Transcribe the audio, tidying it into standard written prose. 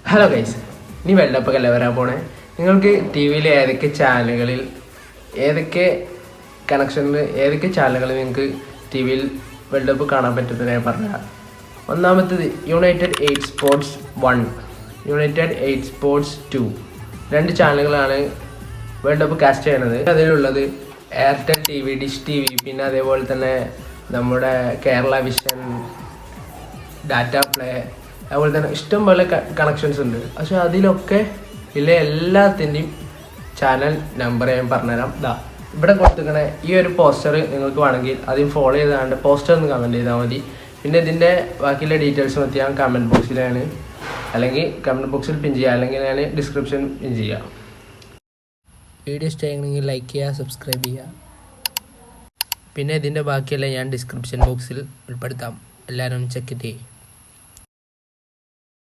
Hello guys, ഇനി world cup അല്ലേ വരാൻ പോണേ. നിങ്ങൾക്ക് ടി വിയിൽ ഏതൊക്കെ ചാനലുകളിൽ ഏതൊക്കെ കണക്ഷനിൽ ഏതൊക്കെ ചാനലുകളിൽ നിങ്ങൾക്ക് ടി വിയിൽ വേൾഡ് കപ്പ് കാണാൻ പറ്റുന്നത് ഞാൻ പറഞ്ഞുതരാം. ഒന്നാമത്തേത് യുണൈറ്റഡ് 8 സ്പോർട്സ് 1, യുണൈറ്റഡ് 8 സ്പോർട്സ് 2 രണ്ട് ചാനലുകളാണ് വേൾഡ് കപ്പ് കാസ്റ്റ് ചെയ്യുന്നത്. അതിലുള്ളത് Airtel T V, dish T V, പിന്നെ അതേപോലെ തന്നെ നമ്മുടെ കേരള വിഷൻ, ഡാറ്റ പ്ലേ, അതുപോലെ തന്നെ ഇഷ്ടംപോലെ കണക്ഷൻസ് ഉണ്ട്. പക്ഷെ അതിലൊക്കെ ഇല്ല എല്ലാത്തിൻ്റെയും ചാനൽ നമ്പർ ഞാൻ പറഞ്ഞുതരാം. ഇവിടെ കൊടുത്തിരിക്കണ ഈ ഒരു പോസ്റ്റർ നിങ്ങൾക്ക് വേണമെങ്കിൽ ആദ്യം ഫോളോ ചെയ്താണ്ട് പോസ്റ്റർ ഒന്ന് കമൻറ്റ് ചെയ്താൽ മതി. പിന്നെ ഇതിൻ്റെ ബാക്കിയുള്ള ഡീറ്റെയിൽസ് മതി ഞാൻ കമൻറ്റ് ബോക്സിലാണ്, അല്ലെങ്കിൽ കമൻറ്റ് ബോക്സിൽ പിൻ ചെയ്യുക, അല്ലെങ്കിൽ ഞാൻ ഡിസ്ക്രിപ്ഷൻ പിൻ ചെയ്യാം. വീഡിയോ ഇഷ്ടമാണെങ്കിൽ ലൈക്ക് ചെയ്യുക, സബ്സ്ക്രൈബ് ചെയ്യുക. പിന്നെ ഇതിൻ്റെ ബാക്കിയെല്ലാം ഞാൻ ഡിസ്ക്രിപ്ഷൻ ബോക്സിൽ ഉൾപ്പെടുത്താം. എല്ലാവരും ചെക്ക് ചെയ്യ്.